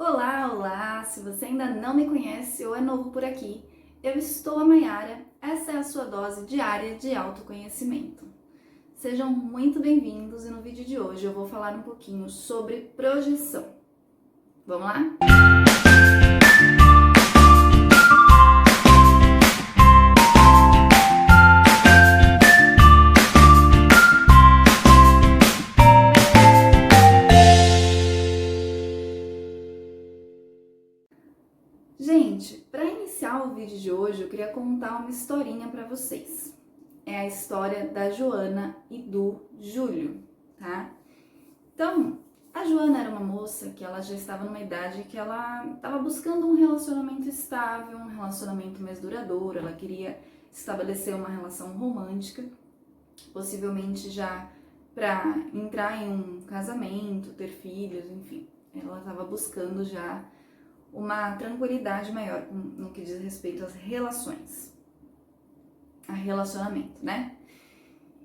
Olá, olá! Se você ainda não me conhece ou é novo por aqui, eu estou a Mayara. Essa é a sua dose diária de autoconhecimento. Sejam muito bem-vindos e no vídeo de hoje eu vou falar um pouquinho sobre projeção. Vamos lá? Gente, para iniciar o vídeo de hoje, eu queria contar uma historinha para vocês. É a história da Joana e do Júlio, tá? Então, a Joana era uma moça que ela já estava numa idade que ela estava buscando um relacionamento estável, um relacionamento mais duradouro, ela queria estabelecer uma relação romântica, possivelmente já para entrar em um casamento, ter filhos, enfim. Ela estava buscando já uma tranquilidade maior no que diz respeito às relações, a relacionamento, né?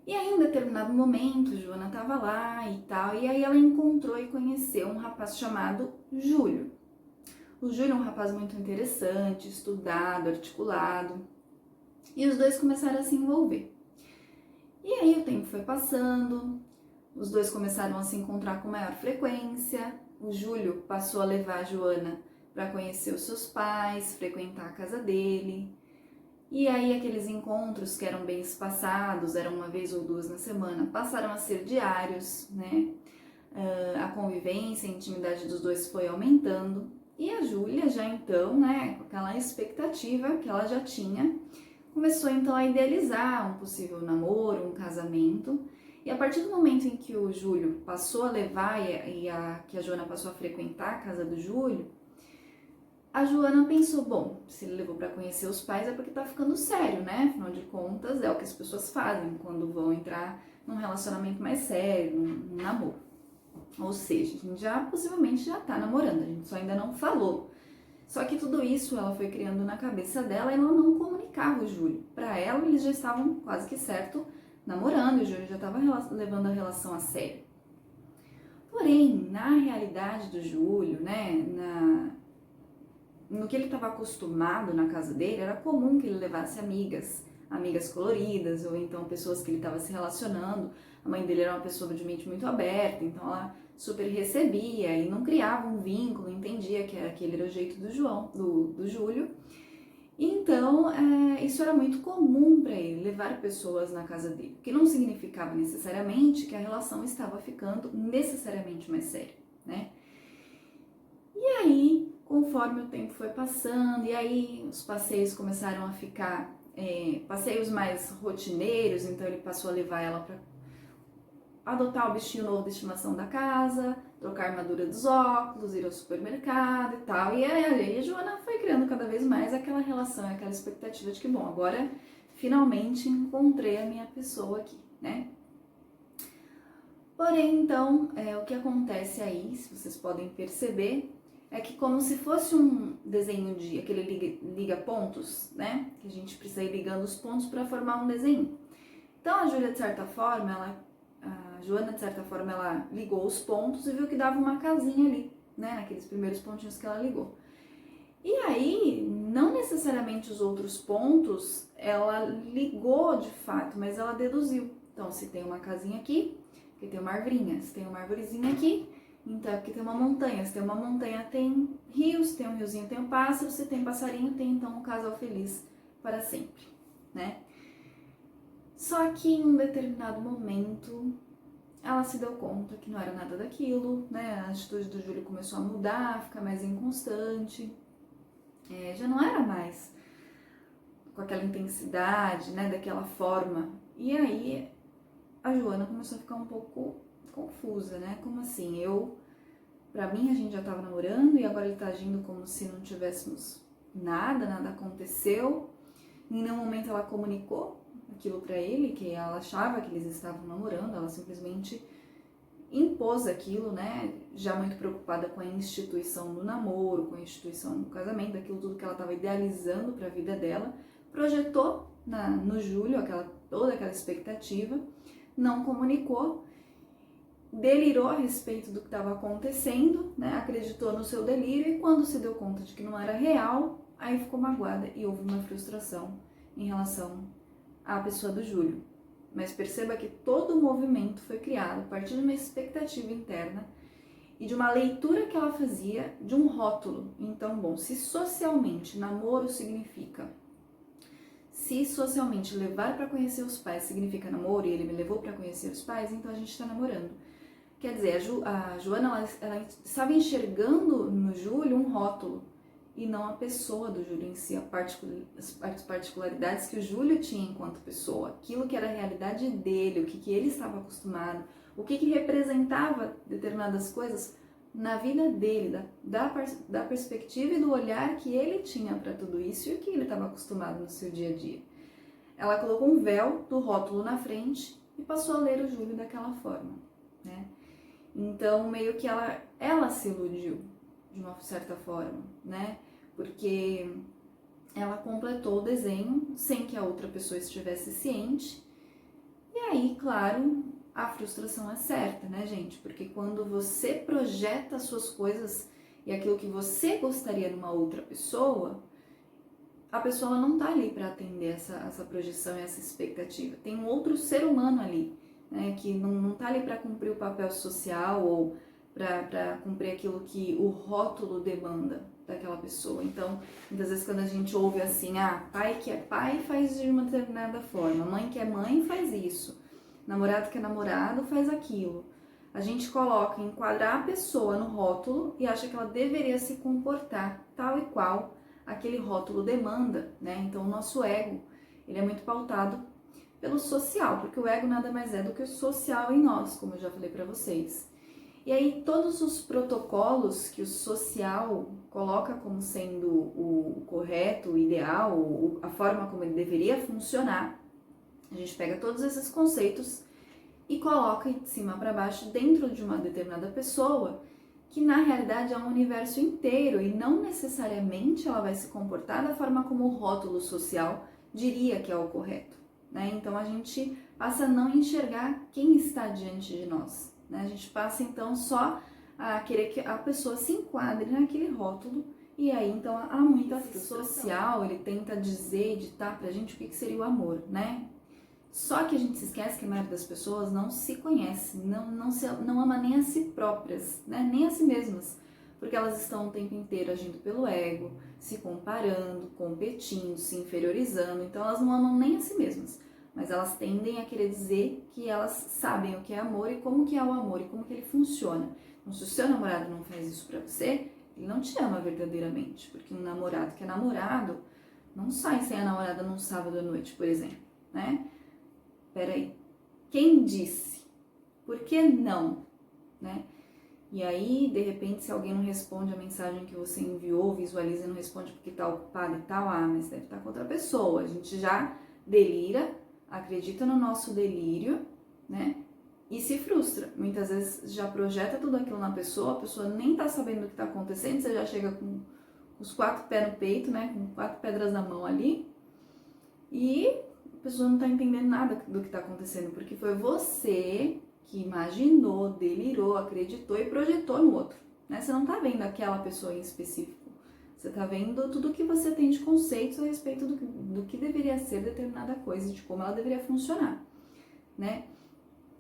E aí, em determinado momento, Joana estava lá e tal, e aí ela encontrou e conheceu um rapaz chamado Júlio. O Júlio é um rapaz muito interessante, estudado, articulado, e os dois começaram a se envolver. E aí o tempo foi passando, os dois começaram a se encontrar com maior frequência, o Júlio passou a levar a Joana para conhecer os seus pais, frequentar a casa dele. E aí aqueles encontros que eram bem espaçados, eram uma vez ou duas na semana, passaram a ser diários, né? A convivência, a intimidade dos dois foi aumentando. E a Júlia já então, né, com aquela expectativa que ela já tinha, começou então a idealizar um possível namoro, um casamento. E a partir do momento em que o Júlio passou a levar que a Joana passou a frequentar a casa do Júlio, a Joana pensou, bom, se ele levou para conhecer os pais é porque tá ficando sério, né? Afinal de contas, é o que as pessoas fazem quando vão entrar num relacionamento mais sério, num namoro. Ou seja, a gente possivelmente já tá namorando, a gente só ainda não falou. Só que tudo isso ela foi criando na cabeça dela e ela não comunicava o Júlio. Para ela, eles já estavam quase que certo namorando, o Júlio já estava levando a relação a sério. Porém, na realidade do Júlio, né, no que ele estava acostumado na casa dele, era comum que ele levasse amigas coloridas, ou então pessoas que ele estava se relacionando. A mãe dele era uma pessoa de mente muito aberta, então ela super recebia e não criava um vínculo, entendia que aquele era o jeito do Júlio. Então, isso era muito comum para ele, levar pessoas na casa dele, o que não significava necessariamente que a relação estava ficando necessariamente mais séria, né? E aí, conforme o tempo foi passando, e aí os passeios começaram a ficar passeios mais rotineiros, então ele passou a levar ela para adotar o bichinho novo de estimação da casa, trocar a armadura dos óculos, ir ao supermercado e tal. E aí a Joana foi criando cada vez mais aquela relação, aquela expectativa de que, bom, agora finalmente encontrei a minha pessoa aqui, né? Porém, então, o que acontece aí, se vocês podem perceber, é que como se fosse um desenho de aquele liga pontos, né? Que a gente precisa ir ligando os pontos para formar um desenho. Então a Júlia, de certa forma, a Joana, de certa forma, ela ligou os pontos e viu que dava uma casinha ali, né? Naqueles primeiros pontinhos que ela ligou. E aí, não necessariamente os outros pontos ela ligou de fato, mas ela deduziu. Então, se tem uma casinha aqui, que tem uma arvorinha, se tem uma arvorezinha aqui, então aqui tem uma montanha, se tem uma montanha tem rios, se tem um riozinho tem um pássaro, se tem passarinho tem então um casal feliz para sempre, né? Só que em um determinado momento ela se deu conta que não era nada daquilo, né? A atitude do Júlio começou a mudar, a ficar mais inconstante, já não era mais com aquela intensidade, né? Daquela forma. E aí a Joana começou a ficar um pouco confusa, né? Como assim? Pra mim a gente já tava namorando e agora ele tá agindo como se não tivéssemos nada aconteceu. Em nenhum momento ela comunicou aquilo pra ele, que ela achava que eles estavam namorando, ela simplesmente impôs aquilo, né? Já muito preocupada com a instituição do namoro, com a instituição do casamento, aquilo tudo que ela tava idealizando pra vida dela, projetou no Júlio toda aquela expectativa, não comunicou. delirou a respeito do que estava acontecendo, né? Acreditou no seu delírio e quando se deu conta de que não era real, aí ficou magoada e houve uma frustração em relação à pessoa do Júlio. Mas perceba que todo o movimento foi criado a partir de uma expectativa interna e de uma leitura que ela fazia de um rótulo. Então, bom, se socialmente namoro significa... Se socialmente levar para conhecer os pais significa namoro e ele me levou para conhecer os pais, então a gente está namorando. Quer dizer, a Joana ela estava enxergando no Júlio um rótulo e não a pessoa do Júlio em si, as particularidades que o Júlio tinha enquanto pessoa, aquilo que era a realidade dele, o que ele estava acostumado, o que representava determinadas coisas na vida dele, da perspectiva e do olhar que ele tinha para tudo isso e o que ele estava acostumado no seu dia a dia. Ela colocou um véu do rótulo na frente e passou a ler o Júlio daquela forma, né? Então, meio que ela se iludiu de uma certa forma, né? Porque ela completou o desenho sem que a outra pessoa estivesse ciente. E aí, claro, a frustração é certa, né, gente? Porque quando você projeta as suas coisas e aquilo que você gostaria numa outra pessoa, a pessoa não tá ali para atender essa projeção e essa expectativa. Tem um outro ser humano ali, né, que não tá ali para cumprir o papel social ou para cumprir aquilo que o rótulo demanda daquela pessoa. Então, muitas vezes quando a gente ouve assim, pai que é pai faz de uma determinada forma, mãe que é mãe faz isso, namorado que é namorado faz aquilo. A gente coloca, enquadrar a pessoa no rótulo e acha que ela deveria se comportar tal e qual aquele rótulo demanda, né? Então o nosso ego, ele é muito pautado pelo social, porque o ego nada mais é do que o social em nós, como eu já falei para vocês. E aí todos os protocolos que o social coloca como sendo o correto, o ideal, a forma como ele deveria funcionar, a gente pega todos esses conceitos e coloca de cima para baixo dentro de uma determinada pessoa, que na realidade é um universo inteiro e não necessariamente ela vai se comportar da forma como o rótulo social diria que é o correto, né? Então a gente passa a não enxergar quem está diante de nós, né? A gente passa então só a querer que a pessoa se enquadre naquele rótulo e aí então há muita social, ele tenta dizer, ditar pra gente o que seria o amor, né? Só que a gente se esquece que a maioria das pessoas não se conhece, não ama nem a si próprias, né? Nem a si mesmas, porque elas estão o tempo inteiro agindo pelo ego, se comparando, competindo, se inferiorizando, então elas não amam nem a si mesmas, mas elas tendem a querer dizer que elas sabem o que é amor e como que é o amor e como que ele funciona. Então, se o seu namorado não faz isso pra você, ele não te ama verdadeiramente, porque um namorado que é namorado não sai sem a namorada num sábado à noite, por exemplo, né? Peraí, quem disse? Por que não? Né? E aí, de repente, se alguém não responde a mensagem que você enviou, visualiza e não responde porque está ocupado e tal, mas deve estar com outra pessoa. A gente já delira, acredita no nosso delírio, né? E se frustra. Muitas vezes já projeta tudo aquilo na pessoa, a pessoa nem tá sabendo o que está acontecendo, você já chega com os 4 pés no peito, né? Com 4 pedras na mão ali. E a pessoa não tá entendendo nada do que tá acontecendo, porque foi você que imaginou, delirou, acreditou e projetou no outro, né? Você não tá vendo aquela pessoa em específico, você tá vendo tudo que você tem de conceitos a respeito do que deveria ser determinada coisa, de como ela deveria funcionar, né?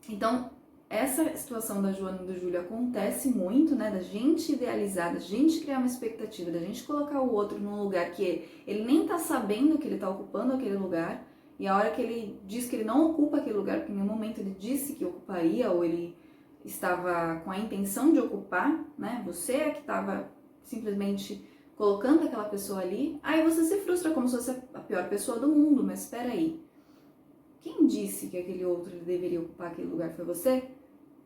Então, essa situação da Joana e do Júlio acontece muito, né? Da gente idealizar, da gente criar uma expectativa, da gente colocar o outro num lugar que ele nem tá sabendo que ele tá ocupando aquele lugar, e a hora que ele diz que ele não ocupa aquele lugar, porque em nenhum momento ele disse que ocuparia, ou ele estava com a intenção de ocupar, né? Você é que estava simplesmente colocando aquela pessoa ali, aí você se frustra como se fosse a pior pessoa do mundo, mas espera aí. Quem disse que aquele outro deveria ocupar aquele lugar? Foi você?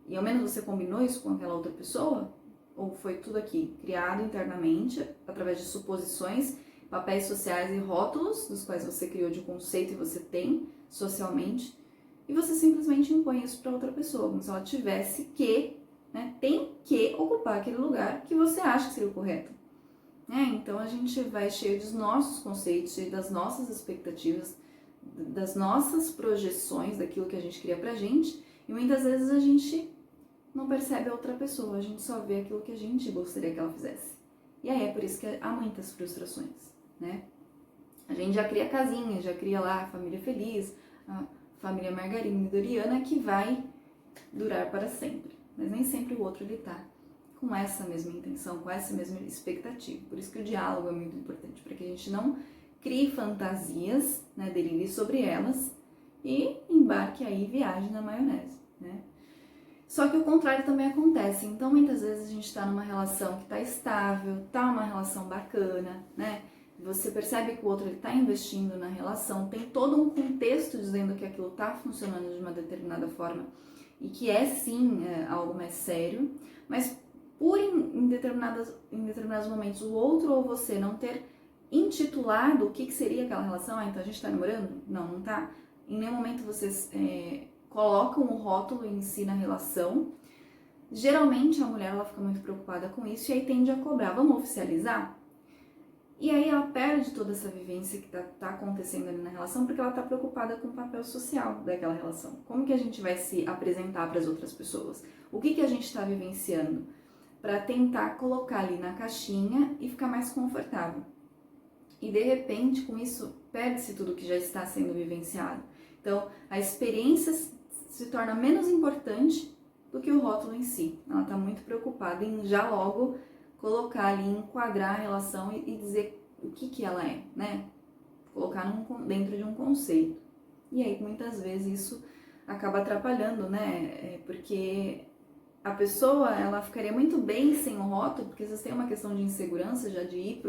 E ao menos você combinou isso com aquela outra pessoa? Ou foi tudo aqui criado internamente, através de suposições, papéis sociais e rótulos, dos quais você criou de conceito e você tem socialmente, e você simplesmente impõe isso para outra pessoa, como se ela tivesse que, né, tem que ocupar aquele lugar que você acha que seria o correto. Então a gente vai cheio dos nossos conceitos, cheio das nossas expectativas, das nossas projeções, daquilo que a gente cria pra gente, e muitas vezes a gente não percebe a outra pessoa, a gente só vê aquilo que a gente gostaria que ela fizesse. E aí é por isso que há muitas frustrações, né? A gente já cria casinha, já cria lá a família feliz, a família Margarina e Doriana, que vai durar para sempre. Mas nem sempre o outro ele tá com essa mesma intenção, com essa mesma expectativa. Por isso que o diálogo é muito importante, para que a gente não crie fantasias, né, derive sobre elas e embarque aí e viaje na maionese, né? Só que o contrário também acontece. Então, muitas vezes a gente está numa relação que está estável, tá uma relação bacana, né? Você percebe que o outro está investindo na relação, tem todo um contexto dizendo que aquilo está funcionando de uma determinada forma e que é sim algo mais sério, mas por em determinados momentos o outro ou você não ter intitulado o que seria aquela relação, então a gente está namorando? Não, não tá. Em nenhum momento vocês colocam o rótulo em si na relação. Geralmente a mulher ela fica muito preocupada com isso e aí tende a cobrar, vamos oficializar? E aí ela perde toda essa vivência que tá acontecendo ali na relação porque ela tá preocupada com o papel social daquela relação. Como que a gente vai se apresentar para as outras pessoas? O que a gente está vivenciando? Para tentar colocar ali na caixinha e ficar mais confortável. E de repente, com isso, perde-se tudo que já está sendo vivenciado. Então, a experiência se torna menos importante do que o rótulo em si. Ela está muito preocupada em já logo colocar ali, enquadrar a relação e dizer o que ela é, né? Colocar dentro de um conceito. E aí, muitas vezes, isso acaba atrapalhando, né? Porque a pessoa, ela ficaria muito bem sem o rótulo, porque vocês têm uma questão de insegurança já de ir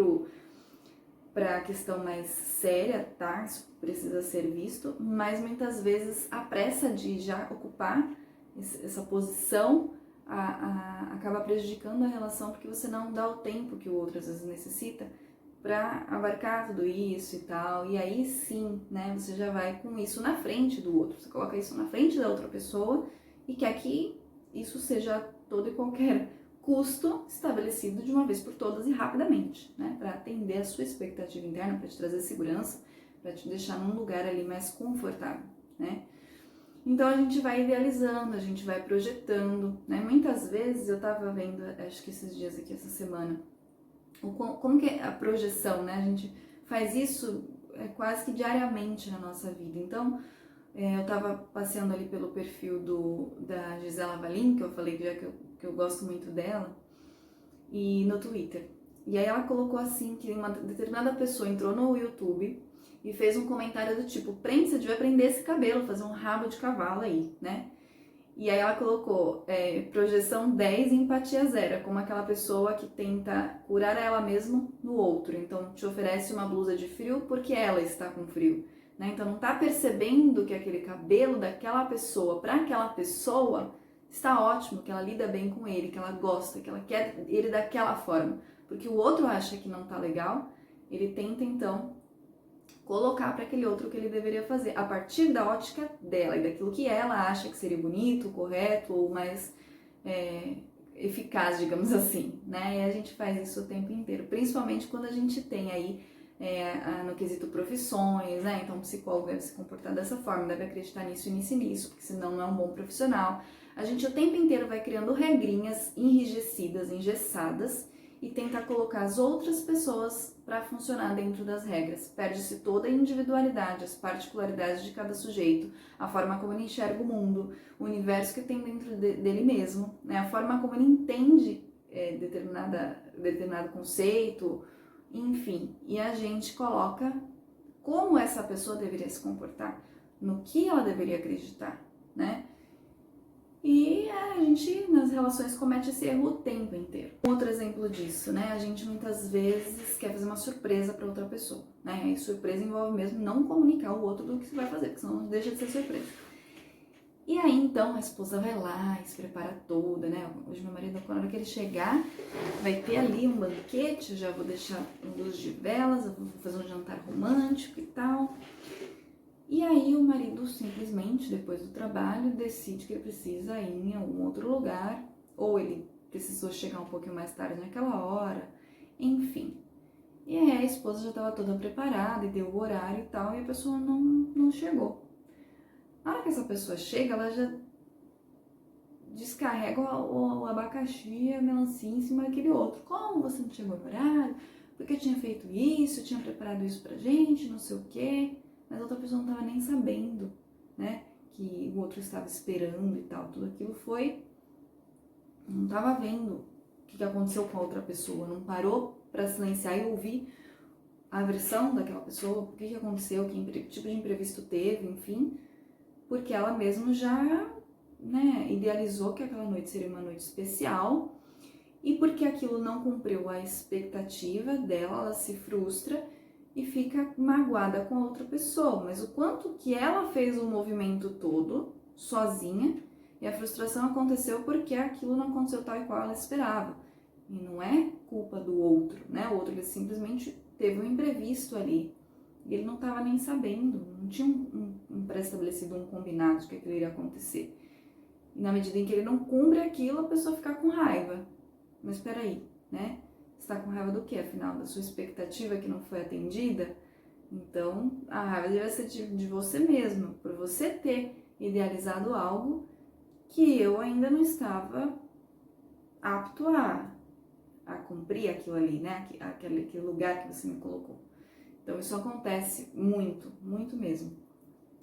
para a questão mais séria, tá? Isso precisa ser visto, mas muitas vezes a pressa de já ocupar essa posição acaba prejudicando a relação, porque você não dá o tempo que o outro às vezes necessita para abarcar tudo isso e tal, e aí sim, né, você já vai com isso na frente do outro, você coloca isso na frente da outra pessoa e quer que isso seja a todo e qualquer custo estabelecido de uma vez por todas e rapidamente, né, para atender a sua expectativa interna, para te trazer segurança, para te deixar num lugar ali mais confortável, né. Então a gente vai idealizando, a gente vai projetando, né? Muitas vezes eu tava vendo, acho que esses dias aqui, essa semana, como que é a projeção, né? A gente faz isso quase que diariamente na nossa vida. Então, eu tava passeando ali pelo perfil da Gisela Valim, que eu falei que eu gosto muito dela, e no Twitter. E aí ela colocou assim, que uma determinada pessoa entrou no YouTube e fez um comentário do tipo, você devia prender esse cabelo, fazer um rabo de cavalo aí, né? E aí ela colocou projeção 10 e empatia 0, como aquela pessoa que tenta curar ela mesma no outro. Então te oferece uma blusa de frio porque ela está com frio, né? Então não tá percebendo que aquele cabelo daquela pessoa, para aquela pessoa, está ótimo, que ela lida bem com ele, que ela gosta, que ela quer ele daquela forma. Porque o outro acha que não tá legal, ele tenta então colocar para aquele outro o que ele deveria fazer, a partir da ótica dela e daquilo que ela acha que seria bonito, correto ou mais eficaz, digamos assim, né? E a gente faz isso o tempo inteiro, principalmente quando a gente tem aí no quesito profissões, né? Então o psicólogo deve se comportar dessa forma, deve acreditar nisso e nisso e nisso, porque senão não é um bom profissional. A gente o tempo inteiro vai criando regrinhas enrijecidas, engessadas, e tentar colocar as outras pessoas para funcionar dentro das regras. Perde-se toda a individualidade, as particularidades de cada sujeito, a forma como ele enxerga o mundo, o universo que tem dentro dele mesmo, né? A forma como ele entende determinado conceito, enfim. E a gente coloca como essa pessoa deveria se comportar, no que ela deveria acreditar, né? E a gente, nas relações, comete esse erro o tempo inteiro. Outro exemplo disso, né? A gente muitas vezes quer fazer uma surpresa para outra pessoa, né? E surpresa envolve mesmo não comunicar o outro do que você vai fazer, porque senão deixa de ser surpresa. E aí, então, a esposa vai lá e se prepara toda, né? Hoje meu marido, na hora que ele chegar, vai ter ali um banquete, eu já vou deixar luz de velas, eu vou fazer um jantar romântico e tal. E aí o marido simplesmente, depois do trabalho, decide que ele precisa ir em algum outro lugar, ou ele precisou chegar um pouquinho mais tarde naquela hora, enfim. E aí a esposa já estava toda preparada e deu o horário e tal, e a pessoa não chegou. Na hora que essa pessoa chega, ela já descarrega o abacaxi e a melancia em cima daquele outro. Como você não chegou no horário? Porque eu tinha feito isso, eu tinha preparado isso pra gente, não sei o quê. Mas a outra pessoa não estava nem sabendo, né? Que o outro estava esperando e tal. Tudo aquilo foi... Não estava vendo o que aconteceu com a outra pessoa. Não parou para silenciar e ouvir a versão daquela pessoa, o que aconteceu, que tipo de imprevisto teve, enfim. Porque ela mesma já, né, idealizou que aquela noite seria uma noite especial. E porque aquilo não cumpriu a expectativa dela, ela se frustra e fica magoada com a outra pessoa. Mas o quanto que ela fez o movimento todo, sozinha, e a frustração aconteceu porque aquilo não aconteceu tal e qual ela esperava. E não é culpa do outro, né? O outro, ele simplesmente teve um imprevisto ali. E ele não estava nem sabendo, não tinha um pré-estabelecido, um combinado de que aquilo iria acontecer. E na medida em que ele não cumpre aquilo, a pessoa fica com raiva. Mas espera aí, né? Você tá com raiva do quê? Afinal, da sua expectativa que não foi atendida? Então, a raiva deve ser de você mesmo, por você ter idealizado algo que eu ainda não estava apto a cumprir aquilo ali, né? Aquele lugar que você me colocou. Então, isso acontece muito, muito mesmo.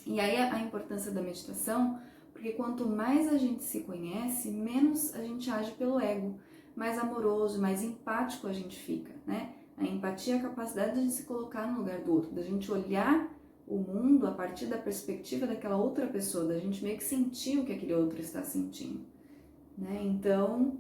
E aí a importância da meditação, porque quanto mais a gente se conhece, menos a gente age pelo ego, mais amoroso, mais empático a gente fica, né? A empatia é a capacidade de se colocar no lugar do outro, da gente olhar o mundo a partir da perspectiva daquela outra pessoa, da gente meio que sentir o que aquele outro está sentindo, né? Então,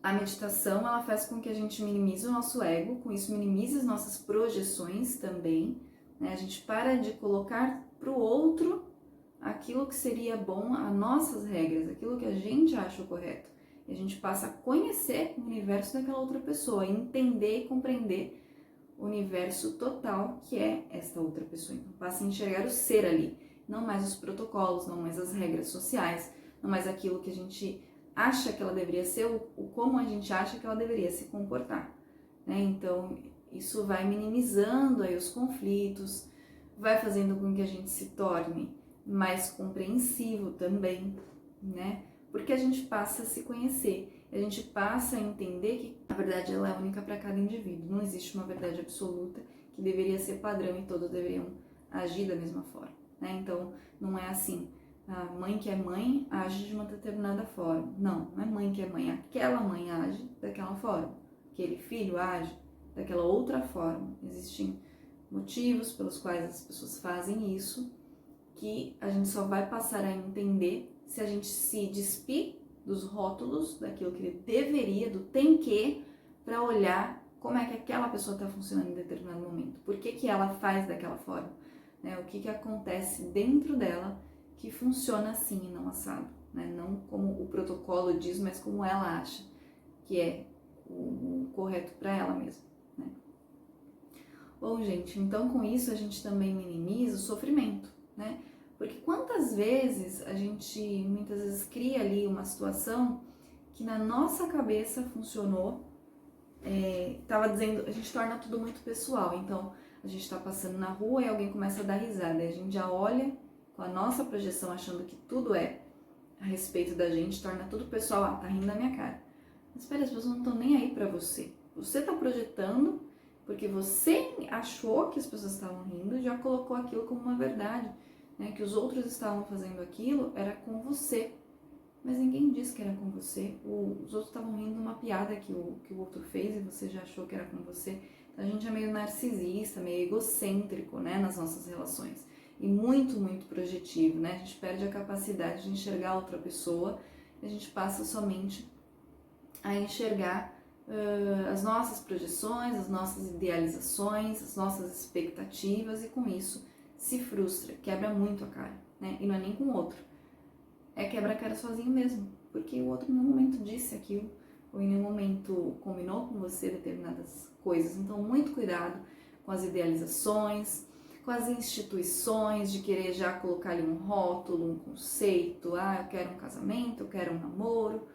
a meditação, ela faz com que a gente minimize o nosso ego, com isso minimize as nossas projeções também, né? A gente para de colocar para o outro aquilo que seria bom, as nossas regras, aquilo que a gente acha correto. E a gente passa a conhecer o universo daquela outra pessoa, entender e compreender o universo total que é esta outra pessoa. Então passa a enxergar o ser ali, não mais os protocolos, não mais as regras sociais, não mais aquilo que a gente acha que ela deveria ser, o como a gente acha que ela deveria se comportar, né? Então isso vai minimizando aí os conflitos, vai fazendo com que a gente se torne mais compreensivo também, né? Porque a gente passa a se conhecer, a gente passa a entender que a verdade ela é única para cada indivíduo, não existe uma verdade absoluta que deveria ser padrão e todos deveriam agir da mesma forma, né? Então não é assim, a mãe que é mãe age de uma determinada forma, não é mãe que é mãe, aquela mãe age daquela forma, aquele filho age daquela outra forma, existem motivos pelos quais as pessoas fazem isso, que a gente só vai passar a entender se a gente se despir dos rótulos, daquilo que ele deveria, do tem que, para olhar como é que aquela pessoa está funcionando em determinado momento. Por que que ela faz daquela forma? Né? O que que acontece dentro dela que funciona assim e não assado. Né? Não como o protocolo diz, mas como ela acha que é o correto para ela mesma. Né? Bom, gente, então com isso a gente também minimiza o sofrimento, né? Porque quantas vezes a gente muitas vezes cria ali uma situação que na nossa cabeça funcionou, tava dizendo, a gente torna tudo muito pessoal, então a gente tá passando na rua e alguém começa a dar risada, e a gente já olha com a nossa projeção achando que tudo é a respeito da gente, torna tudo pessoal, tá rindo da minha cara. Mas espera, as pessoas não estão nem aí pra você, você tá projetando porque você achou que as pessoas estavam rindo e já colocou aquilo como uma verdade. Né, que os outros estavam fazendo aquilo era com você, mas ninguém disse que era com você. Os outros estavam rindo de uma piada que o outro fez e você já achou que era com você. Então a gente é meio narcisista, meio egocêntrico, né, nas nossas relações e muito, muito projetivo, né? A gente perde a capacidade de enxergar a outra pessoa e a gente passa somente a enxergar as nossas projeções, as nossas idealizações, as nossas expectativas e com isso se frustra, quebra muito a cara, né? E não é nem com o outro, é quebra a cara sozinho mesmo, porque o outro em nenhum momento disse aquilo, ou em nenhum momento combinou com você determinadas coisas. Então, muito cuidado com as idealizações, com as instituições, de querer já colocar ali um rótulo, um conceito, eu quero um casamento, eu quero um namoro.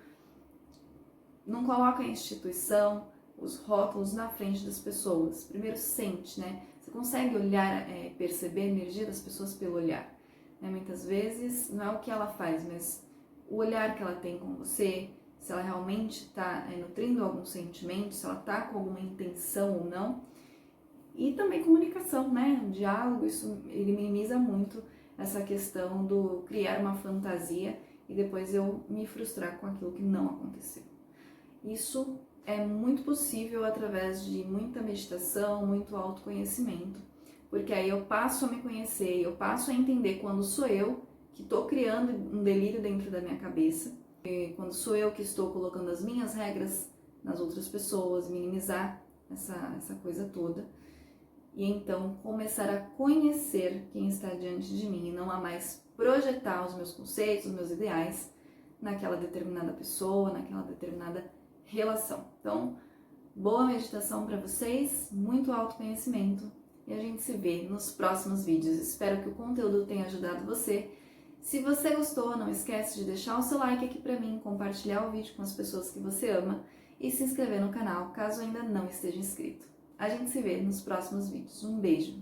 Não coloca a instituição, os rótulos na frente das pessoas. Primeiro sente, né? Você consegue olhar, perceber a energia das pessoas pelo olhar. Né? Muitas vezes não é o que ela faz, mas o olhar que ela tem com você, se ela realmente está nutrindo algum sentimento, se ela está com alguma intenção ou não. E também comunicação, né? O diálogo, isso ele minimiza muito essa questão do criar uma fantasia e depois eu me frustrar com aquilo que não aconteceu. Isso é muito possível através de muita meditação, muito autoconhecimento, porque aí eu passo a me conhecer, eu passo a entender quando sou eu que estou criando um delírio dentro da minha cabeça, quando sou eu que estou colocando as minhas regras nas outras pessoas, minimizar essa coisa toda. E então começar a conhecer quem está diante de mim e não a mais projetar os meus conceitos, os meus ideais naquela determinada pessoa, naquela determinada relação. Então, boa meditação para vocês, muito autoconhecimento e a gente se vê nos próximos vídeos. Espero que o conteúdo tenha ajudado você. Se você gostou, não esquece de deixar o seu like aqui para mim, compartilhar o vídeo com as pessoas que você ama e se inscrever no canal caso ainda não esteja inscrito. A gente se vê nos próximos vídeos. Um beijo!